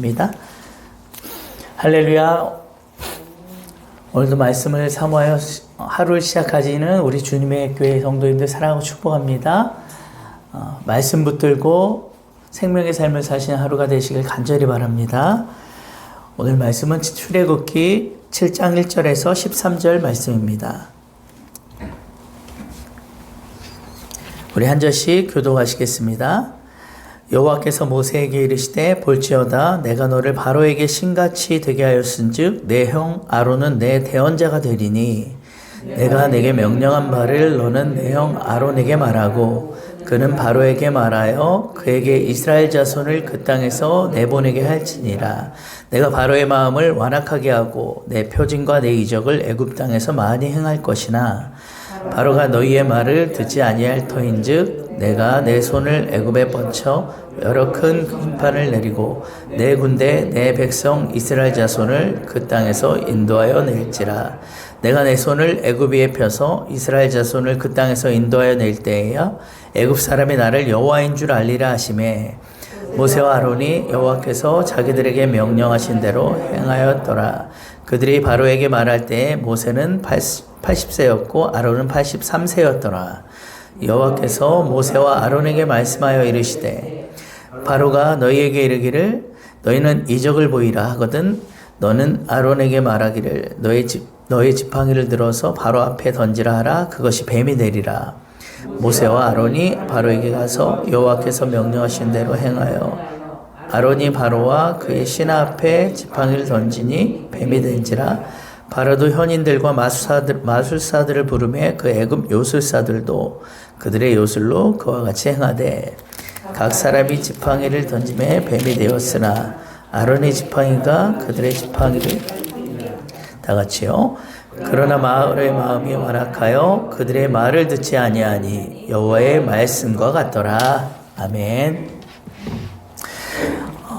입니다. 할렐루야. 오늘도 말씀을 사모하여 하루를 시작하지는 우리 주님의 교회 성도님들 사랑하고 축복합니다. 말씀 붙들고 생명의 삶을 사시는 하루가 되시길 간절히 바랍니다. 오늘 말씀은 출애굽기 7장 1절에서 13절 말씀입니다. 우리 한 절씩 교독하시겠습니다. 여호와께서 모세에게 이르시되 볼지어다 내가 너를 바로에게 신같이 되게 하였은즉 내 형 아론은 내 대언자가 되리니 내가 내게 명령한 바를 너는 내 형 아론에게 말하고 그는 바로에게 말하여 그에게 이스라엘 자손을 그 땅에서 내보내게 할지니라. 내가 바로의 마음을 완악하게 하고 내 표징과 내 이적을 애굽 땅에서 많이 행할 것이나 바로가 너희의 말을 듣지 아니할 터인즉 내가 내 손을 애굽에 뻗쳐 여러 큰 힘판을 내리고 내 군대 내 백성 이스라엘 자손을 그 땅에서 인도하여 낼지라. 내가 내 손을 애굽 위에 펴서 이스라엘 자손을 그 땅에서 인도하여 낼 때에야 애굽 사람이 나를 여호와인 줄 알리라 하시매 모세와 아론이 여호와께서 자기들에게 명령하신 대로 행하였더라. 그들이 바로에게 말할 때에 모세는 80세였고 아론은 83세였더라. 여호와께서 모세와 아론에게 말씀하여 이르시되 바로가 너희에게 이르기를 너희는 이적을 보이라 하거든 너는 아론에게 말하기를 너의 지팡이를 들어서 바로 앞에 던지라 하라. 그것이 뱀이 되리라. 모세와 아론이 바로에게 가서 여호와께서 명령하신 대로 행하여 아론이 바로와 그의 신하 앞에 지팡이를 던지니 뱀이 된지라. 바로도 현인들과 마술사들을 부르매 그 애굽 요술사들도 그들의 요술로 그와 같이 행하되 각 사람이 지팡이를 던짐에 뱀이 되었으나 아론의 지팡이가 그들의 지팡이를 다 같이요. 그러나 마을의 마음이 완악하여 그들의 말을 듣지 아니하니 여호와의 말씀과 같더라. 아멘.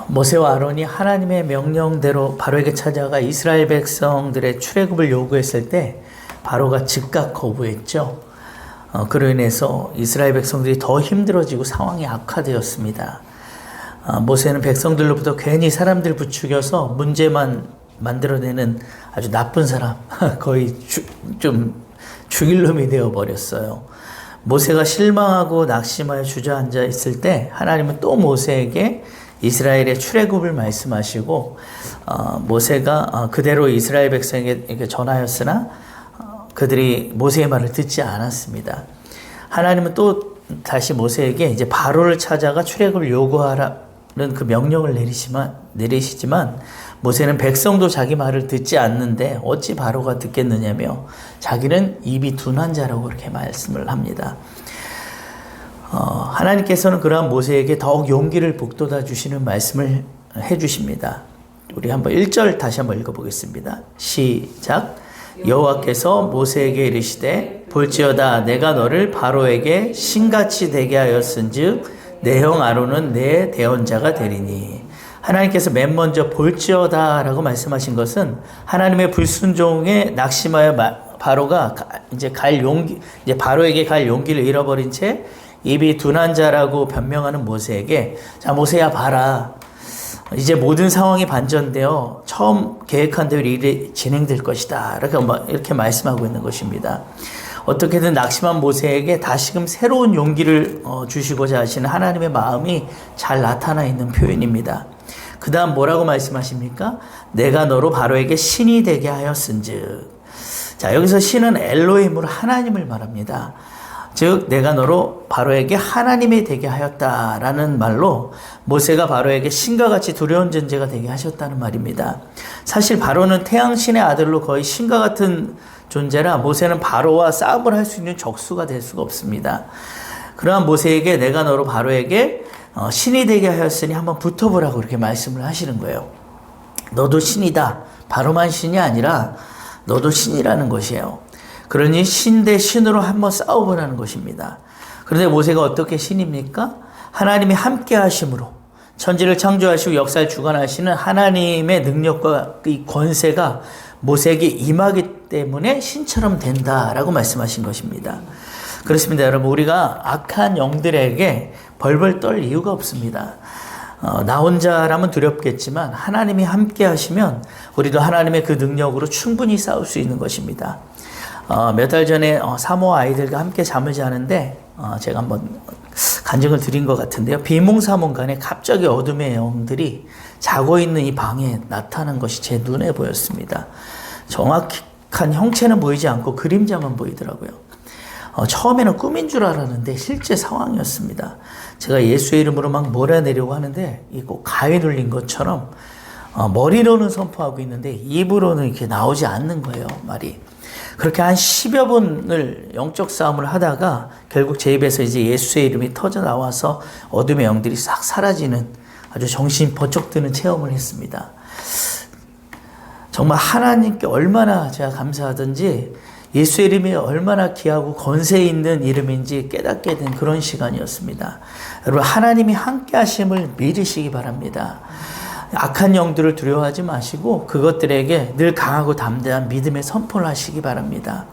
모세와 아론이 하나님의 명령대로 바로에게 찾아가 이스라엘 백성들의 출애굽을 요구했을 때 바로가 즉각 거부했죠. 그로 인해서 이스라엘 백성들이 더 힘들어지고 상황이 악화되었습니다. 모세는 백성들로부터 괜히 사람들 부추겨서 문제만 만들어내는 아주 나쁜 사람, 거의 좀 죽일 놈이 되어버렸어요. 모세가 실망하고 낙심하여 주저앉아 있을 때 하나님은 또 모세에게 이스라엘의 출애굽을 말씀하시고 모세가 그대로 이스라엘 백성에게 전하였으나 그들이 모세의 말을 듣지 않았습니다. 하나님은 또 다시 모세에게 이제 바로를 찾아가 출애굽을 요구하라는 그 명령을 내리시지만 모세는 백성도 자기 말을 듣지 않는데 어찌 바로가 듣겠느냐며 자기는 입이 둔한 자라고 그렇게 말씀을 합니다. 하나님께서는 그러한 모세에게 더욱 용기를 북돋아 주시는 말씀을 해 주십니다. 우리 한번 1절 다시 한번 읽어보겠습니다. 시작. 여호와께서 모세에게 이르시되 볼지어다 내가 너를 바로에게 신같이 되게 하였은즉 내 형 아론은 내 대언자가 되리니. 하나님께서 맨 먼저 볼지어다 라고 말씀하신 것은 하나님의 불순종에 낙심하여 바로가 이제 바로에게 갈 용기를 잃어버린 채 입이 둔한 자라고 변명하는 모세에게 자 모세야 봐라. 이제 모든 상황이 반전되어 처음 계획한 대로 일이 진행될 것이다. 이렇게 말씀하고 있는 것입니다. 어떻게든 낙심한 모세에게 다시금 새로운 용기를 주시고자 하시는 하나님의 마음이 잘 나타나 있는 표현입니다. 그 다음 뭐라고 말씀하십니까? 내가 너로 바로에게 신이 되게 하였은즉. 자, 여기서 신은 엘로힘으로 하나님을 말합니다. 즉 내가 너로 바로에게 하나님이 되게 하였다라는 말로 모세가 바로에게 신과 같이 두려운 존재가 되게 하셨다는 말입니다. 사실 바로는 태양신의 아들로 거의 신과 같은 존재라 모세는 바로와 싸움을 할 수 있는 적수가 될 수가 없습니다. 그러한 모세에게 내가 너로 바로에게 신이 되게 하였으니 한번 붙어보라고 그렇게 말씀을 하시는 거예요. 너도 신이다. 바로만 신이 아니라 너도 신이라는 것이에요. 그러니 신 대 신으로 한번 싸워보라는 것입니다. 그런데 모세가 어떻게 신입니까? 하나님이 함께 하심으로 천지를 창조하시고 역사를 주관하시는 하나님의 능력과 이 권세가 모세에게 임하기 때문에 신처럼 된다라고 말씀하신 것입니다. 그렇습니다. 여러분, 우리가 악한 영들에게 벌벌 떨 이유가 없습니다. 나 혼자라면 두렵겠지만 하나님이 함께 하시면 우리도 하나님의 그 능력으로 충분히 싸울 수 있는 것입니다. 몇 달 전에 사모 아이들과 함께 잠을 자는데 제가 한번 간증을 드린 것 같은데요. 비몽사몽간에 갑자기 어둠의 영들이 자고 있는 이 방에 나타난 것이 제 눈에 보였습니다. 정확한 형체는 보이지 않고 그림자만 보이더라고요. 처음에는 꿈인 줄 알았는데 실제 상황이었습니다. 제가 예수의 이름으로 막 몰아내려고 하는데 꼭 가위 눌린 것처럼 머리로는 선포하고 있는데 입으로는 이렇게 나오지 않는 거예요, 말이. 그렇게 한 10여 분을 영적 싸움을 하다가 결국 제 입에서 이제 예수의 이름이 터져 나와서 어둠의 영들이 싹 사라지는 아주 정신이 번쩍 드는 체험을 했습니다. 정말 하나님께 얼마나 제가 감사하든지 예수의 이름이 얼마나 귀하고 권세 있는 이름인지 깨닫게 된 그런 시간이었습니다. 여러분, 하나님이 함께 하심을 믿으시기 바랍니다. 악한 영들을 두려워하지 마시고 그것들에게 늘 강하고 담대한 믿음의 선포를 하시기 바랍니다.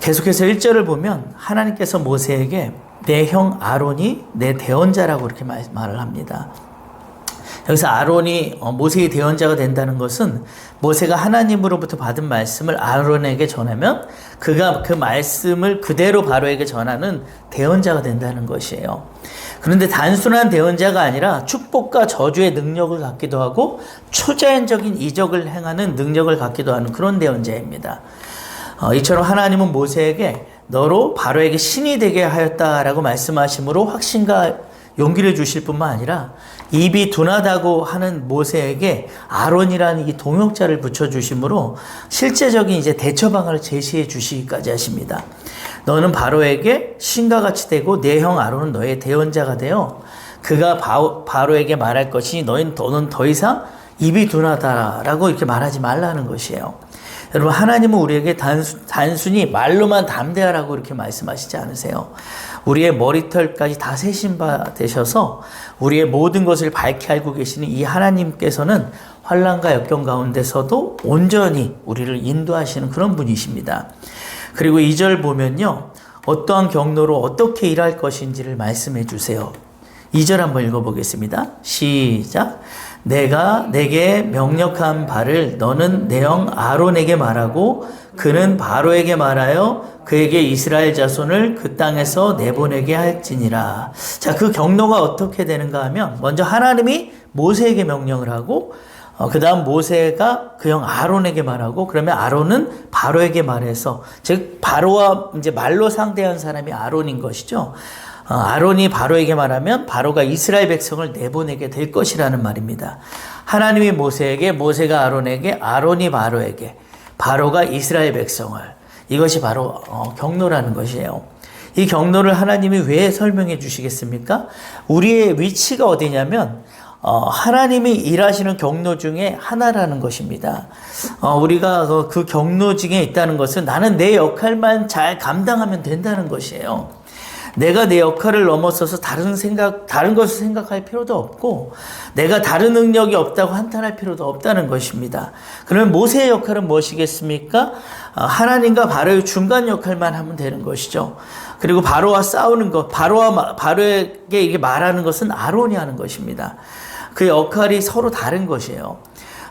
계속해서 1절을 보면 하나님께서 모세에게 내 형 아론이 내 대언자라고 그렇게 말을 합니다. 여기서 아론이 모세의 대언자가 된다는 것은 모세가 하나님으로부터 받은 말씀을 아론에게 전하면 그가 그 말씀을 그대로 바로에게 전하는 대언자가 된다는 것이에요. 그런데 단순한 대언자가 아니라 축복과 저주의 능력을 갖기도 하고 초자연적인 이적을 행하는 능력을 갖기도 하는 그런 대언자입니다. 이처럼 하나님은 모세에게 너로 바로에게 신이 되게 하였다라고 말씀하심으로 확신과 용기를 주실 뿐만 아니라 입이 둔하다고 하는 모세에게 아론이라는 이 동역자를 붙여주심으로 실제적인 이제 대처 방안을 제시해 주시기까지 하십니다. 너는 바로에게 신과 같이 되고 내 형 아론은 너의 대언자가 되어 그가 바로에게 말할 것이 너는 더 이상 입이 둔하다라고 이렇게 말하지 말라는 것이에요. 여러분, 하나님은 우리에게 단순히 말로만 담대하라고 이렇게 말씀하시지 않으세요. 우리의 머리털까지 다 세신 바 되셔서 우리의 모든 것을 밝게 알고 계시는 이 하나님께서는 환난과 역경 가운데서도 온전히 우리를 인도하시는 그런 분이십니다. 그리고 2절 보면요, 어떠한 경로로 어떻게 일할 것인지를 말씀해 주세요. 2절 한번 읽어보겠습니다. 시작. 내가 내게 명령한 바를 너는 내 형 아론에게 말하고 그는 바로에게 말하여 그에게 이스라엘 자손을 그 땅에서 내보내게 할지니라. 자, 그 경로가 어떻게 되는가 하면 먼저 하나님이 모세에게 명령을 하고 그 다음 모세가 그 형 아론에게 말하고 그러면 아론은 바로에게 말해서 즉 바로와 이제 말로 상대한 사람이 아론인 것이죠. 아론이 바로에게 말하면 바로가 이스라엘 백성을 내보내게 될 것이라는 말입니다. 하나님이 모세에게, 모세가 아론에게, 아론이 바로에게, 바로가 이스라엘 백성을, 이것이 바로 경로라는 것이에요. 이 경로를 하나님이 왜 설명해 주시겠습니까? 우리의 위치가 어디냐면 하나님이 일하시는 경로 중에 하나라는 것입니다. 우리가 그 경로 중에 있다는 것은 나는 내 역할만 잘 감당하면 된다는 것이에요. 내가 내 역할을 넘어서서 다른 것을 생각할 필요도 없고 내가 다른 능력이 없다고 한탄할 필요도 없다는 것입니다. 그러면 모세의 역할은 무엇이겠습니까? 하나님과 바로의 중간 역할만 하면 되는 것이죠. 그리고 바로와 싸우는 것, 바로에게 이게 말하는 것은 아론이 하는 것입니다. 그 역할이 서로 다른 것이에요.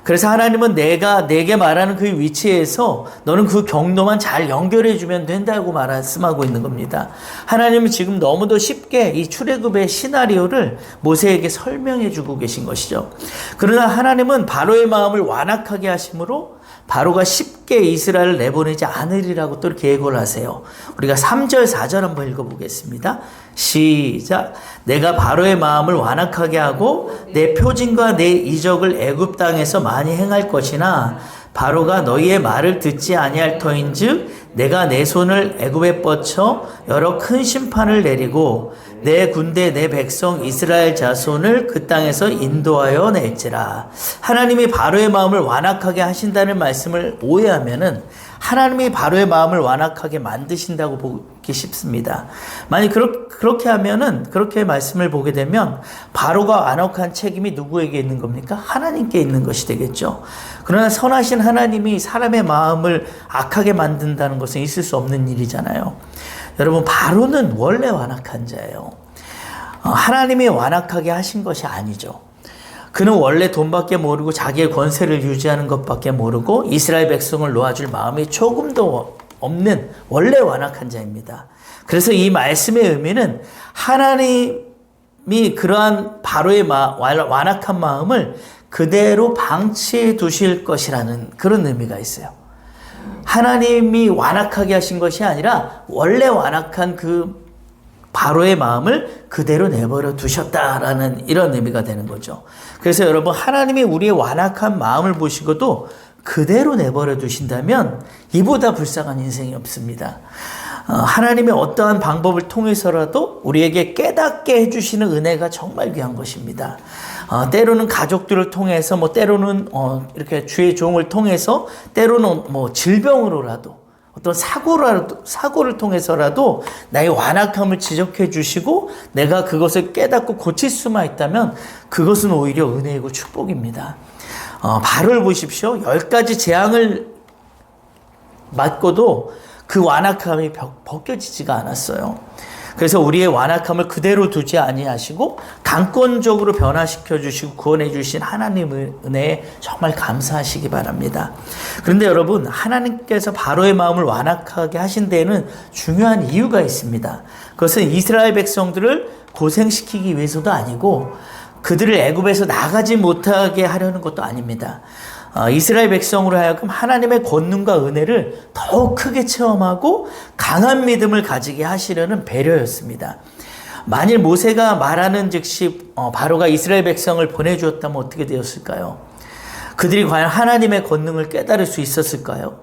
그래서 하나님은 내가 내게 말하는 그 위치에서 너는 그 경로만 잘 연결해 주면 된다고 말씀하고 있는 겁니다. 하나님은 지금 너무도 쉽게 이 출애굽의 시나리오를 모세에게 설명해 주고 계신 것이죠. 그러나 하나님은 바로의 마음을 완악하게 하심으로 바로가 쉽게 이스라엘을 내보내지 않으리라고 또 계획을 하세요. 우리가 3절 4절 한번 읽어보겠습니다. 시작. 내가 바로의 마음을 완악하게 하고 내 표징과 내 이적을 애굽 땅에서 많이 행할 것이나 바로가 너희의 말을 듣지 아니할 터인즉 내가 내 손을 애굽에 뻗쳐 여러 큰 심판을 내리고 내 군대 내 백성 이스라엘 자손을 그 땅에서 인도하여 낼지라. 하나님이 바로의 마음을 완악하게 하신다는 말씀을 오해하면은 하나님이 바로의 마음을 완악하게 만드신다고 보기 쉽습니다. 만약 그렇게 하면은, 그렇게 말씀을 보게 되면 바로가 완악한 책임이 누구에게 있는 겁니까? 하나님께 있는 것이 되겠죠. 그러나 선하신 하나님이 사람의 마음을 악하게 만든다는 것은 있을 수 없는 일이잖아요. 여러분, 바로는 원래 완악한 자예요. 하나님이 완악하게 하신 것이 아니죠. 그는 원래 돈밖에 모르고 자기의 권세를 유지하는 것밖에 모르고 이스라엘 백성을 놓아줄 마음이 조금도 없는 원래 완악한 자입니다. 그래서 이 말씀의 의미는 하나님이 그러한 바로의 완악한 마음을 그대로 방치해 두실 것이라는 그런 의미가 있어요. 하나님이 완악하게 하신 것이 아니라 원래 완악한 그 바로의 마음을 그대로 내버려 두셨다라는 이런 의미가 되는 거죠. 그래서 여러분, 하나님이 우리의 완악한 마음을 보시고도 그대로 내버려 두신다면 이보다 불쌍한 인생이 없습니다. 하나님의 어떠한 방법을 통해서라도 우리에게 깨닫게 해주시는 은혜가 정말 귀한 것입니다. 때로는 가족들을 통해서, 때로는 이렇게 주의 종을 통해서, 때로는 질병으로라도, 어떤 사고를 통해서라도 나의 완악함을 지적해 주시고 내가 그것을 깨닫고 고칠 수만 있다면 그것은 오히려 은혜이고 축복입니다. 바로를 보십시오. 10가지 재앙을 맞고도 그 완악함이 벗겨지지가 않았어요. 그래서 우리의 완악함을 그대로 두지 아니하시고 강권적으로 변화시켜 주시고 구원해 주신 하나님의 은혜에 정말 감사하시기 바랍니다. 그런데 여러분, 하나님께서 바로의 마음을 완악하게 하신 데에는 중요한 이유가 있습니다. 그것은 이스라엘 백성들을 고생시키기 위해서도 아니고 그들을 애굽에서 나가지 못하게 하려는 것도 아닙니다. 이스라엘 백성으로 하여금 하나님의 권능과 은혜를 더욱 크게 체험하고 강한 믿음을 가지게 하시려는 배려였습니다. 만일 모세가 말하는 즉시 바로가 이스라엘 백성을 보내주었다면 어떻게 되었을까요? 그들이 과연 하나님의 권능을 깨달을 수 있었을까요?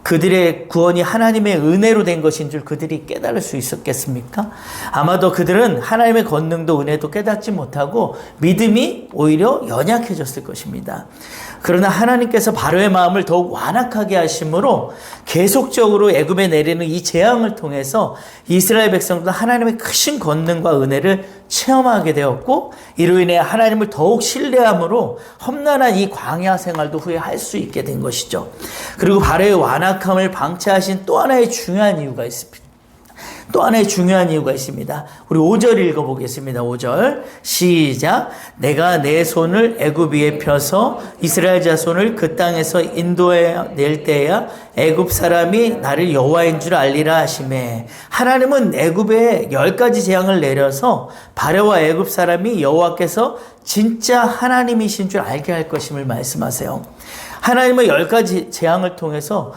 그들의 구원이 하나님의 은혜로 된 것인 줄 그들이 깨달을 수 있었겠습니까? 아마도 그들은 하나님의 권능도 은혜도 깨닫지 못하고 믿음이 오히려 연약해졌을 것입니다. 그러나 하나님께서 바로의 마음을 더욱 완악하게 하심으로 계속적으로 애굽에 내리는 이 재앙을 통해서 이스라엘 백성도 하나님의 크신 권능과 은혜를 체험하게 되었고, 이로 인해 하나님을 더욱 신뢰함으로 험난한 이 광야 생활도 후에 할 수 있게 된 것이죠. 그리고 바로의 완악함을 방치하신 또 하나의 중요한 이유가 있습니다. 우리 5절 읽어보겠습니다. 5절 시작. 내가 내 손을 애굽 위에 펴서 이스라엘 자손을 그 땅에서 인도해 낼 때야 애굽 사람이 나를 여호와인 줄 알리라 하시매. 하나님은 애굽에 10가지 재앙을 내려서 바로와 애굽 사람이 여호와께서 진짜 하나님이신 줄 알게 할 것임을 말씀하세요. 하나님은 10가지 재앙을 통해서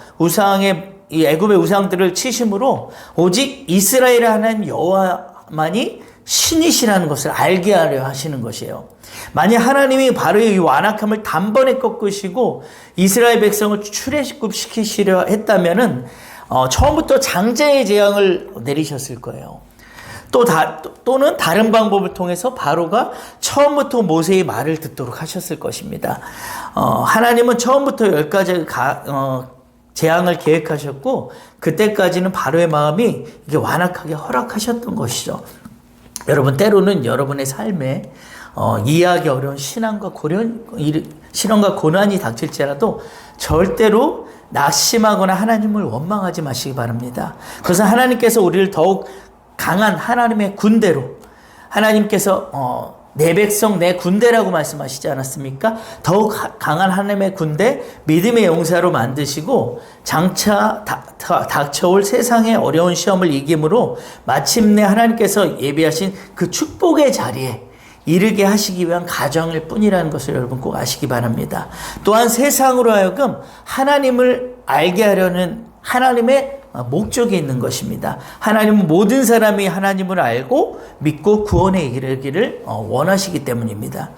이 애굽의 우상들을 치심으로 오직 이스라엘의 하나님 여호와만이 신이시라는 것을 알게 하려 하시는 것이에요. 만약 하나님이 바로의 이 완악함을 단번에 꺾으시고 이스라엘 백성을 출애굽시키시려 했다면은 처음부터 장자의 재앙을 내리셨을 거예요. 또는 다른 방법을 통해서 바로가 처음부터 모세의 말을 듣도록 하셨을 것입니다. 하나님은 처음부터 10가지 재앙을 계획하셨고 그때까지는 바로의 마음이 이게 완악하게 허락하셨던 것이죠. 여러분, 때로는 여러분의 삶에 이해하기 어려운 신앙과 고난이 닥칠지라도 절대로 낙심하거나 하나님을 원망하지 마시기 바랍니다. 그래서 하나님께서 우리를 더욱 강한 하나님의 군대로, 하나님께서 내 백성 내 군대라고 말씀하시지 않았습니까? 더욱 강한 하나님의 군대, 믿음의 용사로 만드시고 장차 닥쳐올 세상의 어려운 시험을 이김으로 마침내 하나님께서 예비하신 그 축복의 자리에 이르게 하시기 위한 가정일 뿐이라는 것을 여러분 꼭 아시기 바랍니다. 또한 세상으로 하여금 하나님을 알게 하려는 하나님의 목적이 있는 것입니다. 하나님은 모든 사람이 하나님을 알고 믿고 구원에 이르기를 원하시기 때문입니다.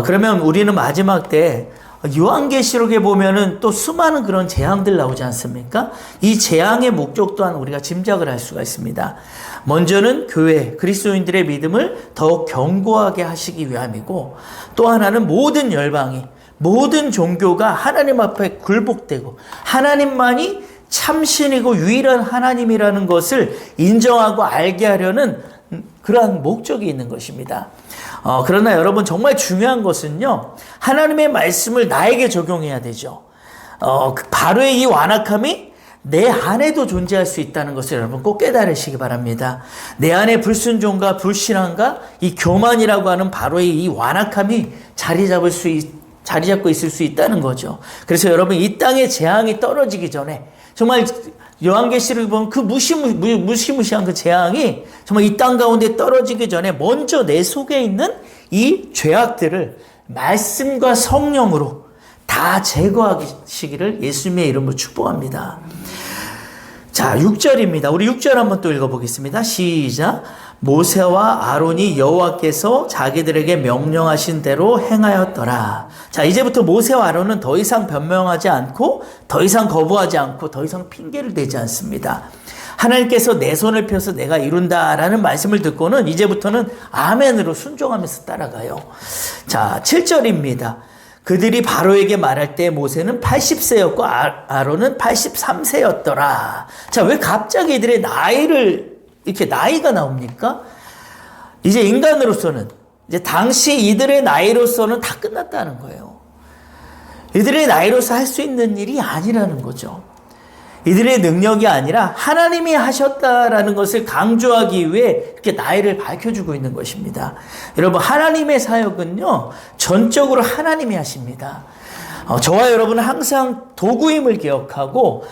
그러면 우리는 마지막 때 요한계시록에 보면은 또 수많은 그런 재앙들 나오지 않습니까? 이 재앙의 목적 또한 우리가 짐작을 할 수가 있습니다. 먼저는 교회, 그리스도인들의 믿음을 더욱 견고하게 하시기 위함이고, 또 하나는 모든 열방이, 모든 종교가 하나님 앞에 굴복되고 하나님만이 참신이고 유일한 하나님이라는 것을 인정하고 알게 하려는 그러한 목적이 있는 것입니다. 그러나 여러분, 정말 중요한 것은요, 하나님의 말씀을 나에게 적용해야 되죠. 바로의 이 완악함이 내 안에도 존재할 수 있다는 것을 여러분 꼭 깨달으시기 바랍니다. 내 안에 불순종과 불신앙과 이 교만이라고 하는 바로의 이 완악함이 자리 잡고 있을 수 있다는 거죠. 그래서 여러분 이 땅에 재앙이 떨어지기 전에 정말 요한계시를 보면 그 무시무시한 그 재앙이 정말 이 땅 가운데 떨어지기 전에 먼저 내 속에 있는 이 죄악들을 말씀과 성령으로 다 제거하시기를 예수님의 이름으로 축복합니다. 자, 6절입니다. 우리 6절 한번 또 읽어보겠습니다. 시작. 모세와 아론이 여호와께서 자기들에게 명령하신 대로 행하였더라. 자, 이제부터 모세와 아론은 더 이상 변명하지 않고 더 이상 거부하지 않고 더 이상 핑계를 대지 않습니다. 하나님께서 내 손을 펴서 내가 이룬다라는 말씀을 듣고는 이제부터는 아멘으로 순종하면서 따라가요. 자, 7절입니다. 그들이 바로에게 말할 때 모세는 80세였고 아론은 83세였더라. 자, 왜 갑자기 이들의 이렇게 나이가 나옵니까? 이제 인간으로서는, 이제 당시 이들의 나이로서는 다 끝났다는 거예요. 이들의 나이로서 할 수 있는 일이 아니라는 거죠. 이들의 능력이 아니라 하나님이 하셨다라는 것을 강조하기 위해 이렇게 나이를 밝혀주고 있는 것입니다. 여러분, 하나님의 사역은요, 전적으로 하나님이 하십니다. 저와 여러분은 항상 도구임을 기억하고,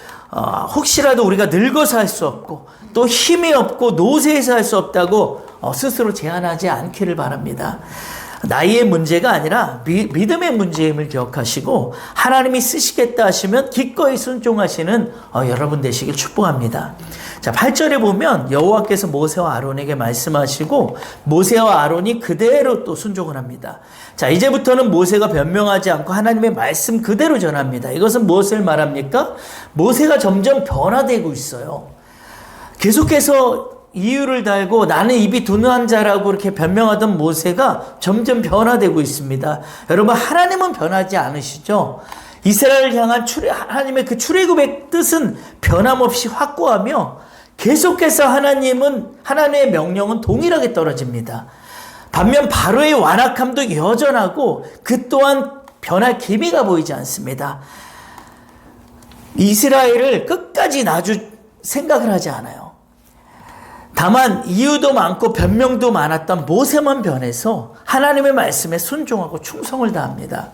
혹시라도 우리가 늙어서 할 수 없고, 또 힘이 없고, 노쇠해서 할 수 없다고 스스로 제한하지 않기를 바랍니다. 나이의 문제가 아니라 믿음의 문제임을 기억하시고 하나님이 쓰시겠다 하시면 기꺼이 순종하시는 여러분 되시길 축복합니다. 자, 8절에 보면 여호와께서 모세와 아론에게 말씀하시고 모세와 아론이 그대로 또 순종을 합니다. 자, 이제부터는 모세가 변명하지 않고 하나님의 말씀 그대로 전합니다. 이것은 무엇을 말합니까? 모세가 점점 변화되고 있어요. 계속해서 이유를 달고 나는 입이 둔한 자라고 이렇게 변명하던 모세가 점점 변화되고 있습니다. 여러분, 하나님은 변하지 않으시죠? 이스라엘을 향한 하나님의 그 출애굽의 뜻은 변함없이 확고하며 계속해서 하나님의 명령은 동일하게 떨어집니다. 반면 바로의 완악함도 여전하고 그 또한 변할 기미가 보이지 않습니다. 이스라엘을 끝까지 놔줄 생각을 하지 않아요. 다만 이유도 많고 변명도 많았던 모세만 변해서 하나님의 말씀에 순종하고 충성을 다합니다.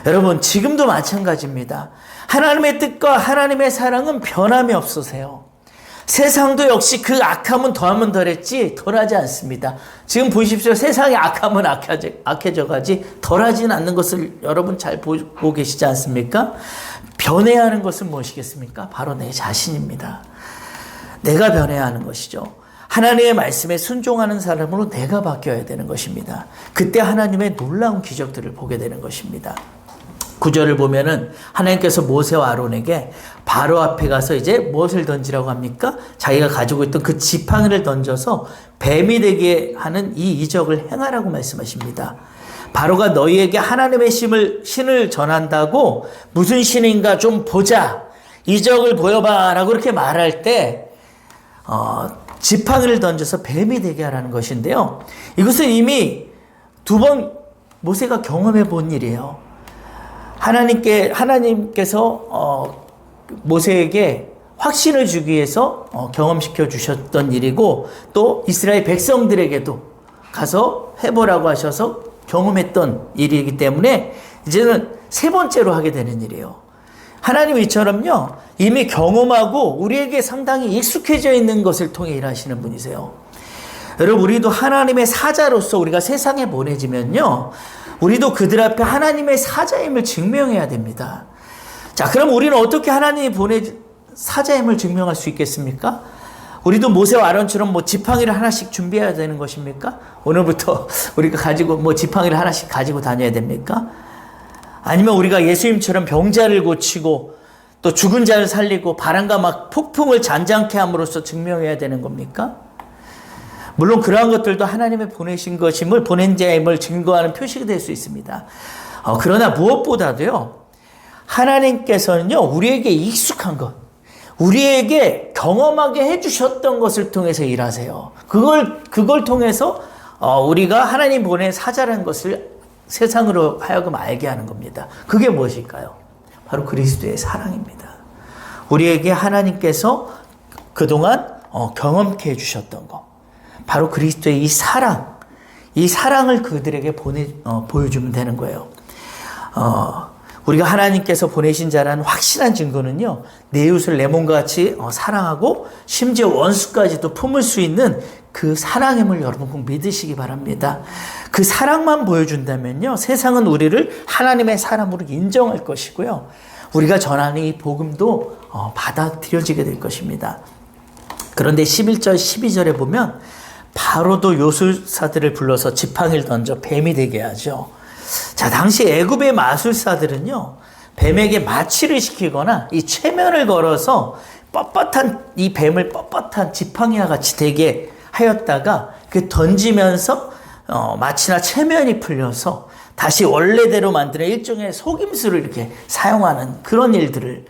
여러분, 지금도 마찬가지입니다. 하나님의 뜻과 하나님의 사랑은 변함이 없으세요. 세상도 역시 그 악함은 더하면 덜했지 덜하지 않습니다. 지금 보십시오. 세상의 악함은 악해져가지 덜하지는 않는 것을 여러분 잘 보고 계시지 않습니까? 변해야 하는 것은 무엇이겠습니까? 바로 내 자신입니다. 내가 변해야 하는 것이죠. 하나님의 말씀에 순종하는 사람으로 내가 바뀌어야 되는 것입니다. 그때 하나님의 놀라운 기적들을 보게 되는 것입니다. 9절을 보면은 하나님께서 모세와 아론에게 바로 앞에 가서 이제 무엇을 던지라고 합니까? 자기가 가지고 있던 그 지팡이를 던져서 뱀이 되게 하는 이 이적을 행하라고 말씀하십니다. 바로가 너희에게 하나님의 신을 전한다고 무슨 신인가 좀 보자, 이적을 보여봐 라고 이렇게 말할 때 지팡이를 던져서 뱀이 되게 하라는 것인데요. 이것은 이미 2번 모세가 경험해 본 일이에요. 하나님께서 모세에게 확신을 주기 위해서 경험시켜 주셨던 일이고, 또 이스라엘 백성들에게도 가서 해보라고 하셔서 경험했던 일이기 때문에 이제는 3번째로 하게 되는 일이에요. 하나님 이처럼요, 이미 경험하고 우리에게 상당히 익숙해져 있는 것을 통해 일하시는 분이세요. 여러분, 우리도 하나님의 사자로서 우리가 세상에 보내지면요, 우리도 그들 앞에 하나님의 사자임을 증명해야 됩니다. 자, 그럼 우리는 어떻게 하나님이 보낸 사자임을 증명할 수 있겠습니까? 우리도 모세와 아론처럼 지팡이를 하나씩 준비해야 되는 것입니까? 오늘부터 우리가 가지고 지팡이를 하나씩 가지고 다녀야 됩니까? 아니면 우리가 예수님처럼 병자를 고치고 또 죽은 자를 살리고 바람과 막 폭풍을 잔잔케 함으로써 증명해야 되는 겁니까? 물론 그러한 것들도 하나님의 보내신 것임을, 보낸 자임을 증거하는 표시가 될 수 있습니다. 그러나 무엇보다도요, 하나님께서는요, 우리에게 익숙한 것, 우리에게 경험하게 해주셨던 것을 통해서 일하세요. 그걸 통해서 우리가 하나님 보낸 사자라는 것을 세상으로 하여금 알게 하는 겁니다. 그게 무엇일까요? 바로 그리스도의 사랑입니다. 우리에게 하나님께서 그동안 경험케 해주셨던 것, 바로 그리스도의 이 사랑을 그들에게 보여주면 되는 거예요. 우리가 하나님께서 보내신 자라는 확실한 증거는요, 내 이웃을 내 몸과 같이 사랑하고 심지어 원수까지도 품을 수 있는 그 사랑임을 여러분 꼭 믿으시기 바랍니다. 그 사랑만 보여준다면요, 세상은 우리를 하나님의 사람으로 인정할 것이고요, 우리가 전하는 이 복음도 받아들여지게 될 것입니다. 그런데 11절 12절에 보면 바로도 요술사들을 불러서 지팡이를 던져 뱀이 되게 하죠. 자, 당시 애굽의 마술사들은요, 뱀에게 마취를 시키거나 이 최면을 걸어서 이 뱀을 뻣뻣한 지팡이와 같이 되게 하였다가 그 던지면서 마취나 최면이 풀려서 다시 원래대로 만드는 일종의 속임수를 이렇게 사용하는 그런 일들을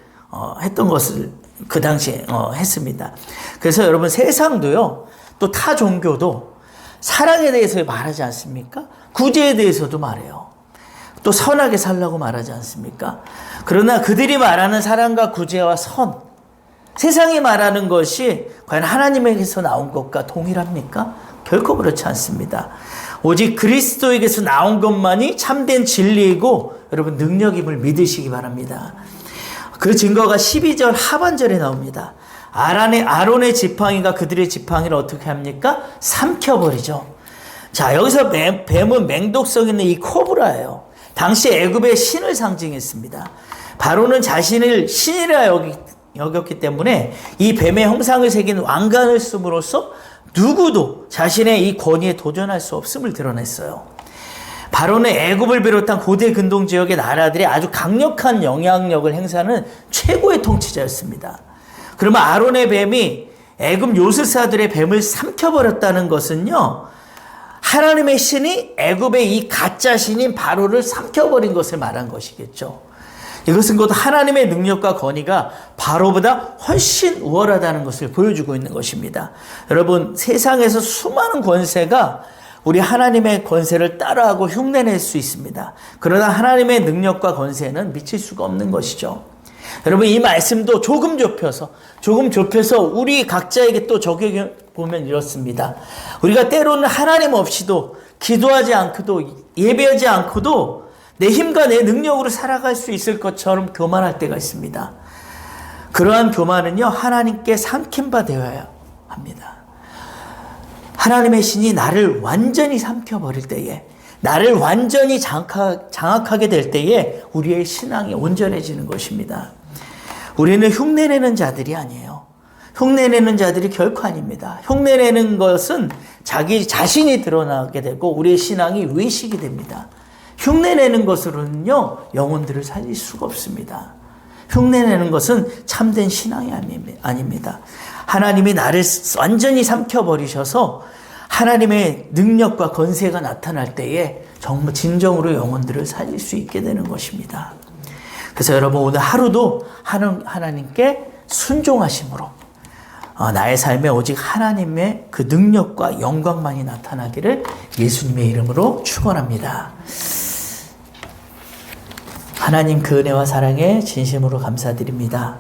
했던 것을 그 당시에 했습니다. 그래서 여러분, 세상도요, 또 타 종교도 사랑에 대해서 말하지 않습니까? 구제에 대해서도 말해요. 또 선하게 살라고 말하지 않습니까? 그러나 그들이 말하는 사랑과 구제와 선, 세상이 말하는 것이 과연 하나님에게서 나온 것과 동일합니까? 결코 그렇지 않습니다. 오직 그리스도에게서 나온 것만이 참된 진리이고 여러분 능력임을 믿으시기 바랍니다. 그 증거가 12절 하반절에 나옵니다. 아론의 지팡이가 그들의 지팡이를 어떻게 합니까? 삼켜버리죠. 자, 여기서 뱀은 맹독성 있는 이 코브라예요. 당시 애굽의 신을 상징했습니다. 바로는 자신을 신이라 여겼기 때문에 이 뱀의 형상을 새긴 왕관을 씀으로써 누구도 자신의 이 권위에 도전할 수 없음을 드러냈어요. 바로는 애굽을 비롯한 고대 근동 지역의 나라들이 아주 강력한 영향력을 행사하는 최고의 통치자였습니다. 그러면 아론의 뱀이 애굽 요술사들의 뱀을 삼켜버렸다는 것은요, 하나님의 신이 애굽의 이 가짜 신인 바로를 삼켜버린 것을 말한 것이겠죠. 이것은 곧 하나님의 능력과 권위가 바로보다 훨씬 우월하다는 것을 보여주고 있는 것입니다. 여러분, 세상에서 수많은 권세가 우리 하나님의 권세를 따라하고 흉내낼 수 있습니다. 그러나 하나님의 능력과 권세는 미칠 수가 없는 것이죠. 여러분, 이 말씀도 조금 좁혀서 우리 각자에게 또 적용해 보면 이렇습니다. 우리가 때로는 하나님 없이도 기도하지 않고도 예배하지 않고도 내 힘과 내 능력으로 살아갈 수 있을 것처럼 교만할 때가 있습니다. 그러한 교만은요, 하나님께 삼킨 바 되어야 합니다. 하나님의 신이 나를 완전히 삼켜버릴 때에, 나를 완전히 장악하게 될 때에 우리의 신앙이 온전해지는 것입니다. 우리는 흉내내는 자들이 아니에요. 흉내내는 자들이 결코 아닙니다. 흉내내는 것은 자기 자신이 드러나게 되고 우리의 신앙이 외식이 됩니다. 흉내내는 것으로는요, 영혼들을 살릴 수가 없습니다. 흉내내는 것은 참된 신앙이 아닙니다. 하나님이 나를 완전히 삼켜버리셔서 하나님의 능력과 권세가 나타날 때에 정말 진정으로 영혼들을 살릴 수 있게 되는 것입니다. 그래서 여러분, 오늘 하루도 하나님께 순종하심으로 나의 삶에 오직 하나님의 그 능력과 영광만이 나타나기를 예수님의 이름으로 축원합니다. 하나님 그 은혜와 사랑에 진심으로 감사드립니다.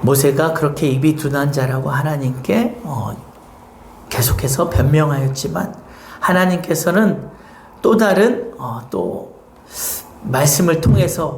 모세가 그렇게 입이 둔한 자라고 하나님께 계속해서 변명하였지만 하나님께서는 또 다른 말씀을 통해서